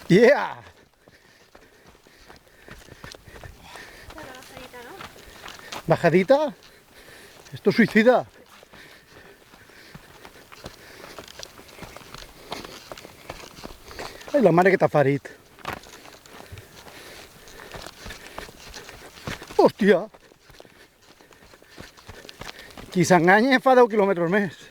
¡Yeah! ¿Bajadita? Esto es suicida. Ai, la mare que t'ha parit. Hòstia! Qui s'enganya fa 10 quilòmetres més.